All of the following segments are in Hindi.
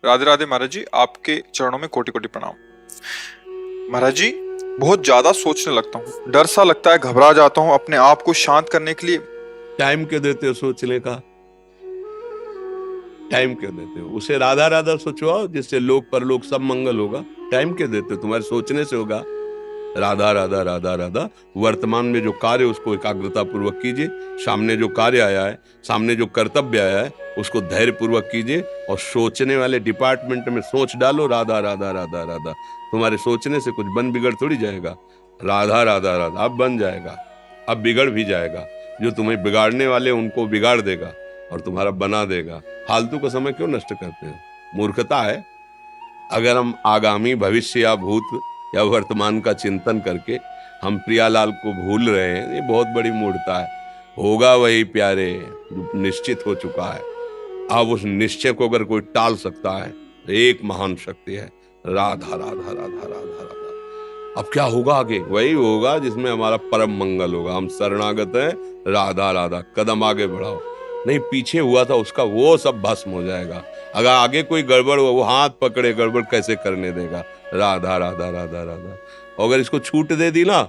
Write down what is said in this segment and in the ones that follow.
राधे राधे महाराज जी, आपके चरणों में कोटि कोटि प्रणाम। महाराज जी, बहुत ज्यादा सोचने लगता हूँ, डर सा लगता है, घबरा जाता हूँ। अपने आप को शांत करने के लिए टाइम क्यों देते हो सोचने का? टाइम क्यों देते हो? उसे राधा राधा सोचवाओ, जिससे लोक परलोक सब मंगल होगा। टाइम क्यों देते हो? तुम्हारे सोचने से होगा। राधा राधा राधा राधा। वर्तमान में जो कार्य उसको एकाग्रता पूर्वक कीजिए। सामने जो कार्य आया है, सामने जो कर्तव्य आया है, उसको धैर्य पूर्वक कीजिए। और सोचने वाले डिपार्टमेंट में सोच डालो राधा राधा राधा राधा। तुम्हारे सोचने से कुछ बन बिगड़ थोड़ी जाएगा। राधा राधा राधा अब बन जाएगा, अब बिगड़ भी जाएगा। जो तुम्हें बिगाड़ने वाले उनको बिगाड़ देगा और तुम्हारा बना देगा। फालतू का समय क्यों नष्ट करते हो? मूर्खता है। अगर हम आगामी भविष्य या भूत या वर्तमान का चिंतन करके हम प्रियालाल को भूल रहे हैं, ये बहुत बड़ी मूर्खता है। होगा वही प्यारे जो निश्चित हो चुका है। अब उस निश्चय को अगर कोई टाल सकता है तो एक महान शक्ति है, राधा राधा राधा राधा राधा। अब क्या होगा आगे? वही होगा जिसमें हमारा परम मंगल होगा। हम शरणागत हैं, राधा राधा। कदम आगे बढ़ाओ। नहीं, पीछे हुआ था उसका वो सब भस्म हो जाएगा। अगर आगे कोई गड़बड़ हो, वो हाथ पकड़े गड़बड़ कैसे करने देगा? राधा राधा राधा राधा। और अगर इसको छूट दे दी ना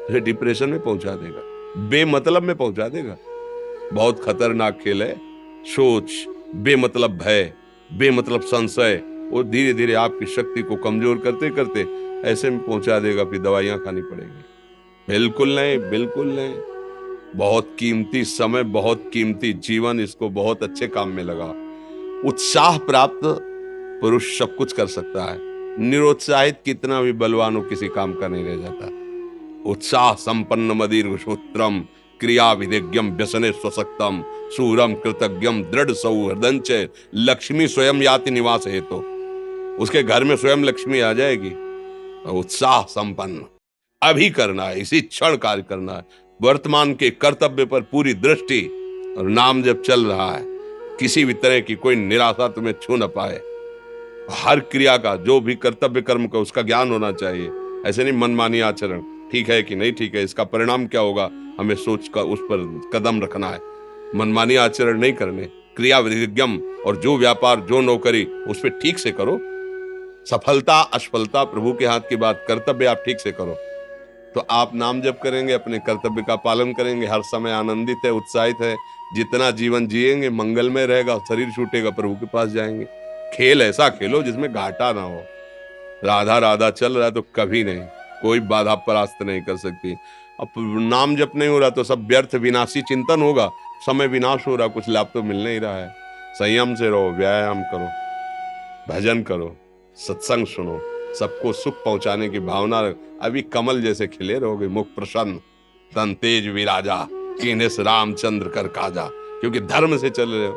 तो डिप्रेशन में पहुंचा देगा, बेमतलब में पहुंचा देगा। बहुत खतरनाक खेल है। सोच, बेमतलब भय, बेमतलब संशय, वो धीरे धीरे आपकी शक्ति को कमजोर करते करते ऐसे में पहुंचा देगा, फिर दवाइयां खानी पड़ेगी। बिल्कुल नहीं, बिल्कुल नहीं। बहुत कीमती समय, बहुत कीमती जीवन, इसको बहुत अच्छे काम में लगा। उत्साह प्राप्त पुरुष सब कुछ कर सकता है। निरुत्साहित कितना भी बलवान हो, किसी काम का नहीं रह जाता। उत्साह संपन्न मदीर्घ सूत्रम क्रिया विधिज्ञम व्यसने स्वसक्तम सूरम कृतज्ञम दृढ़ सौहृदंच लक्ष्मी स्वयं याति निवास हेतु। उसके घर में स्वयं लक्ष्मी आ जाएगी। उत्साह संपन्न अभी करना है, इसी क्षण कार्य करना है। वर्तमान के कर्तव्य पर पूरी दृष्टि। और नाम जब चल रहा है, किसी भी तरह की कोई निराशा तुम्हें छू न पाए। हर क्रिया का, जो भी कर्तव्य कर्म का, उसका ज्ञान होना चाहिए। ऐसे नहीं मनमानी आचरण, ठीक है कि नहीं ठीक है, इसका परिणाम क्या होगा, हमें सोच कर उस पर कदम रखना है। मनमानी आचरण नहीं करने। क्रिया विधिज्ञम, और जो व्यापार जो नौकरी उस पर ठीक से करो। सफलता असफलता प्रभु के हाथ की बात, कर्तव्य आप ठीक से करो तो आप नाम जप करेंगे, अपने कर्तव्य का पालन करेंगे, हर समय आनंदित है, उत्साहित है। जितना जीवन जिएंगे मंगलमय रहेगा। शरीर छूटेगा, प्रभु के पास जाएंगे। खेल ऐसा खेलो जिसमें घाटा ना हो। राधा राधा चल रहा है तो कभी नहीं, कोई बाधा परास्त नहीं कर सकती। अब नाम जप नहीं हो रहा तो सब व्यर्थ विनाशी चिंतन होगा। समय विनाश हो रहा, कुछ लाभ तो मिल नहीं रहा है। संयम से रहो, व्यायाम करो, भजन करो, सत्संग सुनो, सबको सुख पहुंचाने की भावना। अभी कमल जैसे खिले रहोगे, मुख प्रसन्न, तन तेज विराजा, कीनेस रामचंद्र कर काजा। क्योंकि धर्म से चल रहे हो।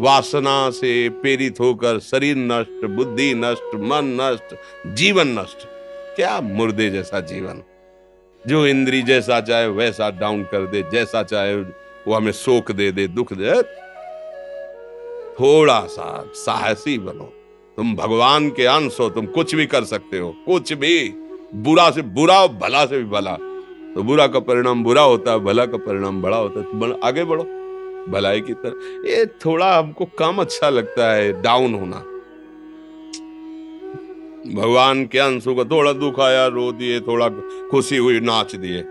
वासना से प्रेरित होकर शरीर नष्ट, बुद्धि नष्ट, मन नष्ट, जीवन नष्ट। क्या मुर्दे जैसा जीवन, जो इंद्री जैसा चाहे वैसा डाउन कर दे, जैसा चाहे वो हमें शोक दे दे, दुख दे। थोड़ा सा साहसी बनो। तुम भगवान के अंश हो, तुम कुछ भी कर सकते हो, कुछ भी। बुरा से बुरा, भला से भी भला। तो बुरा का परिणाम बुरा होता है, भला का परिणाम बड़ा होता है। तो आगे बढ़ो भलाई की तरफ। ये थोड़ा हमको कम अच्छा लगता है डाउन होना। भगवान के अंशों का थोड़ा दुख आया, रो दिए, थोड़ा खुशी हुई, नाच दिए।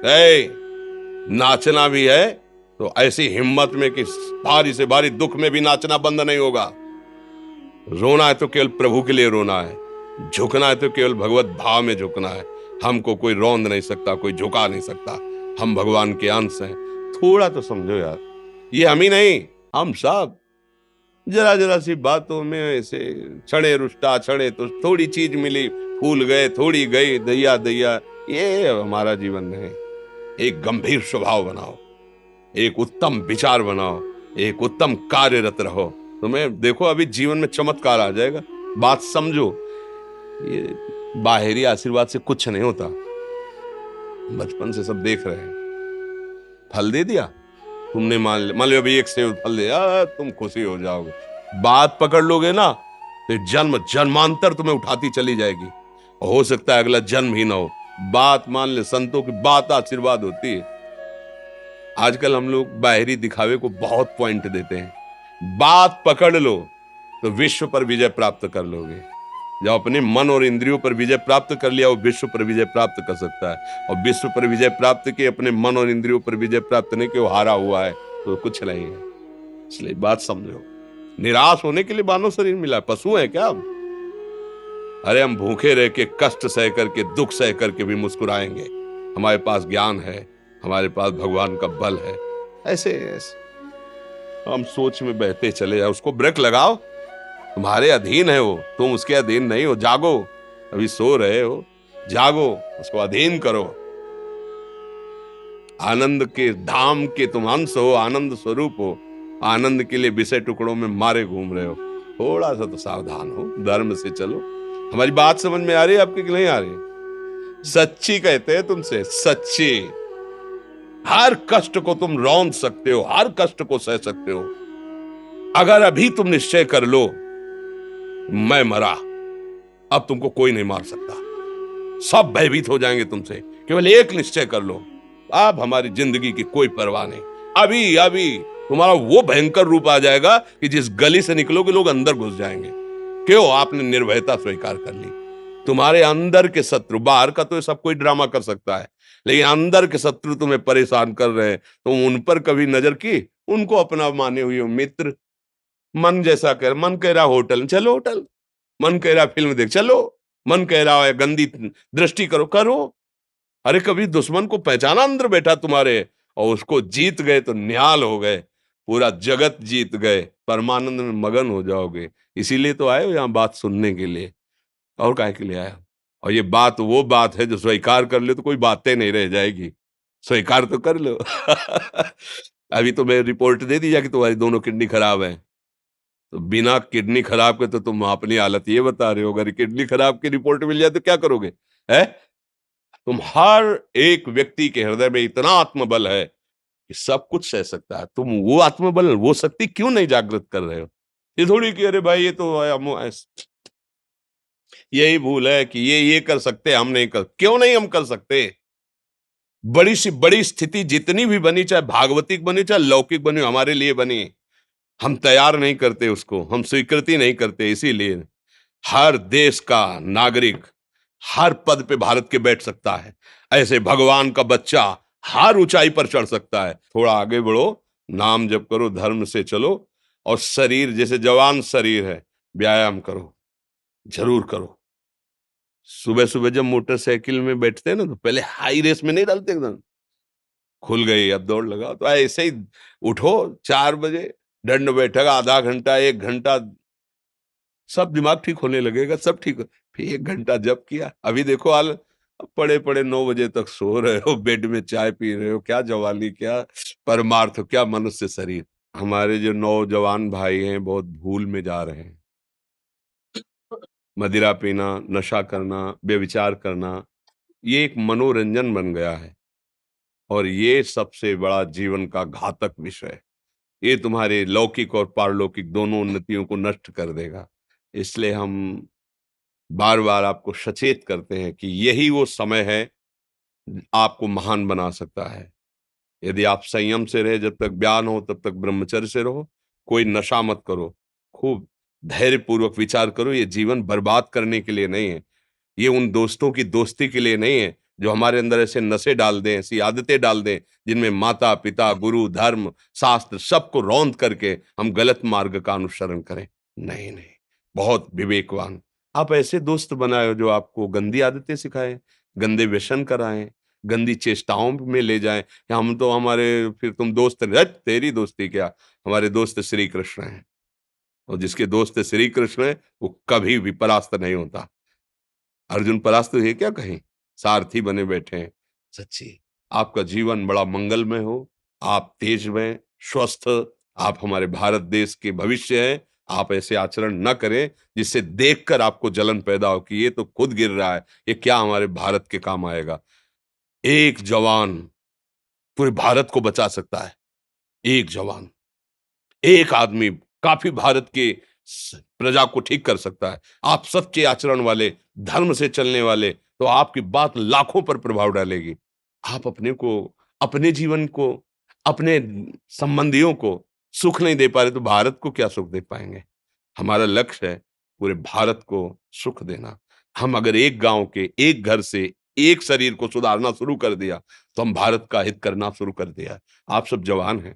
नाचना भी है तो ऐसी हिम्मत में कि भारी से भारी दुख में भी नाचना बंद नहीं होगा। रोना है तो केवल प्रभु के लिए रोना है, झुकना है तो केवल भगवत भाव में झुकना है। हमको कोई रौंद नहीं सकता, कोई झुका नहीं सकता। हम भगवान के अंश हैं। थोड़ा तो समझो यार, ये हम ही नहीं, हम सब जरा जरा सी बातों में ऐसे छड़े रुष्टा, छड़े तो थोड़ी चीज मिली, फूल गए, थोड़ी गई, दैया दैया। ये हमारा जीवन नहीं। एक गंभीर स्वभाव बनाओ, एक उत्तम विचार बनाओ, एक उत्तम कार्यरत रहो। तुम्हें देखो अभी जीवन में चमत्कार आ जाएगा। बात समझो, ये बाहरी आशीर्वाद से कुछ नहीं होता। बचपन से सब देख रहे हैं। फल दे दिया तुमने, मान लो अभी एक सेब फल दिया, तुम खुशी हो जाओगे। बात पकड़ लोगे ना तो जन्म जन्मांतर तुम्हें उठाती चली जाएगी। और हो सकता है अगला जन्म ही ना हो। बात मान ले, संतों की बात आशीर्वाद होती है। आजकल हम लोग बाहरी दिखावे को बहुत पॉइंट देते हैं। बात पकड़ लो तो विश्व पर विजय प्राप्त कर लोगे। जब अपने मन और इंद्रियों पर विजय प्राप्त कर लिया, वो विश्व पर विजय प्राप्त कर सकता है। और विश्व पर विजय प्राप्त किए, अपने मन और इंद्रियों पर विजय प्राप्त नहीं कि वो हारा हुआ है तो कुछ नहीं है। इसलिए बात समझो, निराश होने के लिए मानव शरीर मिला, पशु है क्या हम? अरे हम भूखे रह के, कष्ट सह करके, दुख सह करके भी मुस्कुराएंगे। हमारे पास ज्ञान है, हमारे पास भगवान का बल है। ऐसे हम सोच में बहते चले जाओ, उसको ब्रेक लगाओ। तुम्हारे अधीन है वो, तुम उसके अधीन नहीं हो। जागो, अभी सो रहे हो, जागो, उसको अधीन करो। आनंद के धाम के तुम अंश हो, आनंद स्वरूप हो। आनंद के लिए विषय टुकड़ों में मारे घूम रहे हो। थोड़ा सा तो सावधान हो, धर्म से चलो। हमारी बात समझ में आ रही है आपकी कि नहीं आ रही? सच्ची कहते हैं तुमसे, सच्ची। हर कष्ट को तुम रौंद सकते हो, हर कष्ट को सह सकते हो। अगर अभी तुम निश्चय कर लो मैं मरा, अब तुमको कोई नहीं मार सकता। सब भयभीत हो जाएंगे तुमसे। केवल एक निश्चय कर लो, अब हमारी जिंदगी की कोई परवाह नहीं। अभी अभी तुम्हारा वो भयंकर रूप आ जाएगा कि जिस गली से निकलोगे लोग अंदर घुस जाएंगे। क्यों? आपने निर्भयता स्वीकार कर ली। तुम्हारे अंदर के शत्रु, बाहर का तो सब कोई ड्रामा कर सकता है, लेकिन अंदर के शत्रु तुम्हें परेशान कर रहे हैं, तुम उन पर कभी नजर की? उनको अपना माने हुए हो मित्र। मन जैसा कर, मन कह रहा होटल चलो होटल, मन कह रहा फिल्म देख चलो, मन कह रहा है गंदी दृष्टि करो करो। अरे कभी दुश्मन को पहचाना अंदर बैठा तुम्हारे, और उसको जीत गए तो निहाल हो गए, पूरा जगत जीत गए, परमानंद में मगन हो जाओगे। इसीलिए तो आए हो यहाँ बात सुनने के लिए, और काहे के लिए आए हो? और ये बात वो बात है जो स्वीकार कर ले तो कोई बातें नहीं रह जाएगी। स्वीकार तो कर लो। अभी तो मैं रिपोर्ट दे दी जा कि तुम्हारी दोनों किडनी खराब है, तो बिना किडनी खराब के तो तुम अपनी हालत ये बता रहे हो। अगर किडनी खराब की रिपोर्ट मिल जाए तो क्या करोगे? है? तुम हर एक व्यक्ति के हृदय में इतना आत्मबल है कि सब कुछ सह सकता है। तुम वो आत्मबल, वो शक्ति क्यों नहीं जागृत कर रहे हो? ये थोड़ी कि अरे भाई ये तो यही भूल है कि ये कर सकते हैं, हम नहीं कर। क्यों नहीं हम कर सकते? बड़ी सी बड़ी स्थिति जितनी भी बनी, चाहे भागवतिक बनी चाहे लौकिक बनी, हमारे लिए बनी, हम तैयार नहीं करते उसको, हम स्वीकृति नहीं करते। इसीलिए हर देश का नागरिक हर पद पे भारत के बैठ सकता है। ऐसे भगवान का बच्चा हर ऊंचाई पर चढ़ सकता है। थोड़ा आगे बढ़ो, नाम जप करो, धर्म से चलो, और शरीर जैसे जवान शरीर है, व्यायाम करो, जरूर करो। सुबह सुबह जब मोटरसाइकिल में बैठते हैं ना, तो पहले हाई रेस में नहीं डालते, एकदम खुल गई अब दौड़ लगाओ, तो ऐसे ही उठो 4 बजे, दंड बैठक आधा घंटा 1 घंटा, सब दिमाग ठीक होने लगेगा, सब ठीक फिर 1 घंटा जब किया। अभी देखो हाल, पड़े पड़े 9 बजे तक सो रहे हो, बेड में चाय पी रहे हो। क्या जवानी, क्या परमार्थ, क्या मनुष्य शरीर। हमारे जो नौजवान भाई हैं बहुत भूल में जा रहे हैं। मदिरा पीना, नशा करना, व्यभिचार करना, ये एक मनोरंजन बन गया है, और ये सबसे बड़ा जीवन का घातक विषय है। ये तुम्हारे लौकिक और पारलौकिक दोनों उन्नतियों को नष्ट कर देगा। इसलिए हम बार बार आपको सचेत करते हैं कि यही वो समय है आपको महान बना सकता है। यदि आप संयम से रहे, जब तक ज्ञान हो तब तक ब्रह्मचर्य से रहो, कोई नशा मत करो, खूब धैर्य पूर्वक विचार करो। ये जीवन बर्बाद करने के लिए नहीं है, ये उन दोस्तों की दोस्ती के लिए नहीं है जो हमारे अंदर ऐसे नशे डाल दें, ऐसी आदतें डाल दें जिनमें माता पिता, गुरु, धर्म, शास्त्र सबको रौंद करके हम गलत मार्ग का अनुसरण करें। नहीं नहीं, बहुत विवेकवान। आप ऐसे दोस्त बनाए जो आपको गंदी आदतें सिखाएं, गंदे व्यसन कराएं, गंदी चेष्टाओं में ले जाएं कि हम तो हमारे, फिर तुम दोस्त नहीं। हट, तेरी दोस्ती क्या, हमारे दोस्त श्री कृष्ण हैं, और जिसके दोस्त श्री कृष्ण है वो कभी भी परास्त नहीं होता। अर्जुन परास्त है क्या कहीं? सारथी बने बैठे हैं। सच्ची आपका जीवन बड़ा मंगलमय हो, आप तेज में स्वस्थ, आप हमारे भारत देश के भविष्य हैं। आप ऐसे आचरण न करें जिससे देखकर आपको जलन पैदा हो कि ये तो खुद गिर रहा है, ये क्या हमारे भारत के काम आएगा। एक जवान पूरे भारत को बचा सकता है। एक जवान, एक आदमी काफी भारत के प्रजा को ठीक कर सकता है। आप सच्चे आचरण वाले, धर्म से चलने वाले, तो आपकी बात लाखों पर प्रभाव डालेगी। आप अपने को, अपने जीवन को, अपने संबंधियों को सुख नहीं दे पा रहे तो भारत को क्या सुख दे पाएंगे? हमारा लक्ष्य है पूरे भारत को सुख देना। हम अगर एक गांव के एक घर से एक शरीर को सुधारना शुरू कर दिया तो हम भारत का हित करना शुरू कर दिया। आप सब जवान हैं,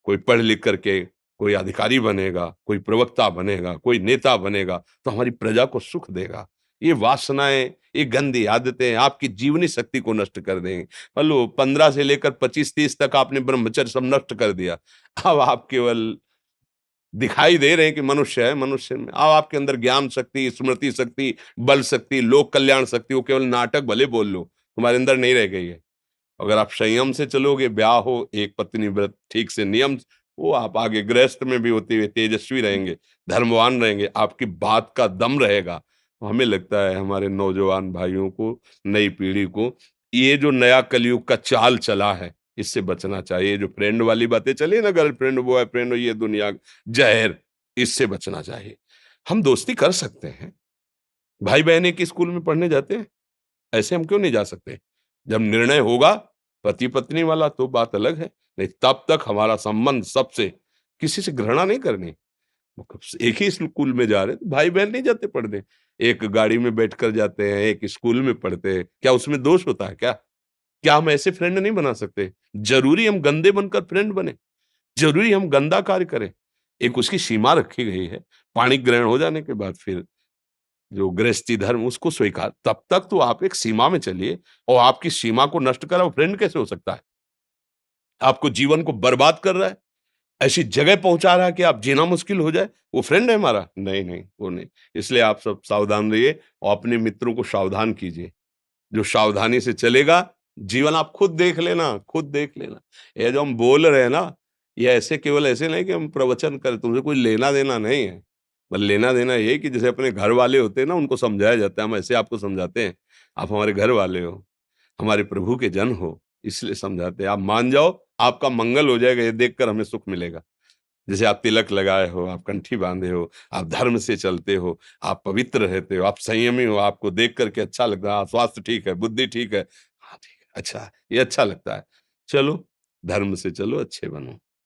कोई पढ़ लिख करके कोई अधिकारी बनेगा, कोई प्रवक्ता बनेगा, कोई नेता बनेगा तो हमारी प्रजा को सुख देगा। ये वासनाएं, ये गंदी आदतें आपकी जीवनी शक्ति को नष्ट कर देंगे। मान लो 15 से लेकर 25-30 तक आपने ब्रह्मचर्य सब नष्ट कर दिया। अब आप केवल दिखाई दे रहे हैं कि मनुष्य है, मनुष्य में अब आपके अंदर ज्ञान शक्ति, स्मृति शक्ति, बल शक्ति, लोक कल्याण शक्ति, वो केवल नाटक भले बोल लो, तुम्हारे अंदर नहीं रह गई है। अगर आप संयम से चलोगे, ब्याह हो, एक पत्नी व्रत ठीक से नियम, वो आप आगे गृहस्थ में भी होते हुए तेजस्वी रहेंगे, धर्मवान रहेंगे, आपकी बात का दम रहेगा। तो हमें लगता है हमारे नौजवान भाइयों को, नई पीढ़ी को, ये जो नया कलयुग का चाल चला है, इससे बचना चाहिए। जो फ्रेंड वाली बातें चली ना, गर्लफ्रेंड, बॉयफ्रेंड, ये दुनिया जहर, इससे बचना चाहिए। हम दोस्ती कर सकते हैं, भाई बहन एक ही स्कूल में पढ़ने जाते हैं, ऐसे हम क्यों नहीं जा सकते? जब निर्णय होगा पति पत्नी वाला तो बात अलग है, नहीं तब तक हमारा संबंध सबसे, किसी से घृणा नहीं करनी। एक ही स्कूल में जा रहे हैं, तो भाई बहन नहीं जाते पढ़ने, एक गाड़ी में बैठकर जाते हैं, एक स्कूल में पढ़ते हैं, क्या उसमें दोष होता है क्या? क्या हम ऐसे फ्रेंड नहीं बना सकते? जरूरी हम गंदे बनकर फ्रेंड बने? जरूरी हम गंदा कार्य करें? एक उसकी सीमा रखी गई है, पाणी ग्रहण हो जाने के बाद फिर जो गृहस्थी धर्म उसको स्वीकार, तब तक तो आप एक सीमा में चलिए। और आपकी सीमा को नष्ट करा वो फ्रेंड कैसे हो सकता है? आपको जीवन को बर्बाद कर रहा है, ऐसी जगह पहुंचा रहा है कि आप जीना मुश्किल हो जाए, वो फ्रेंड है हमारा? नहीं नहीं, वो नहीं। इसलिए आप सब सावधान रहिए और अपने मित्रों को सावधान कीजिए। जो सावधानी से चलेगा, जीवन आप खुद देख लेना, खुद देख लेना। ये जो हम बोल रहे हैं ना, ये ऐसे केवल ऐसे नहीं कि हम प्रवचन करें, तुमसे कोई लेना देना नहीं है। बस लेना देना ये कि जैसे अपने घर वाले होते हैं ना, उनको समझाया जाता है, हम ऐसे आपको समझाते हैं। आप हमारे घर वाले हो, हमारे प्रभु के जन हो, इसलिए समझाते हैं। आप मान जाओ, आपका मंगल हो जाएगा, ये देखकर हमें सुख मिलेगा। जैसे आप तिलक लगाए हो, आप कंठी बांधे हो, आप धर्म से चलते हो, आप पवित्र रहते हो, आप संयमी हो, आपको देख करके अच्छा लगता है, हाँ, स्वास्थ्य ठीक है, बुद्धि ठीक है, हाँ ठीक है, अच्छा, ये अच्छा लगता है। चलो, धर्म से चलो, अच्छे बनो।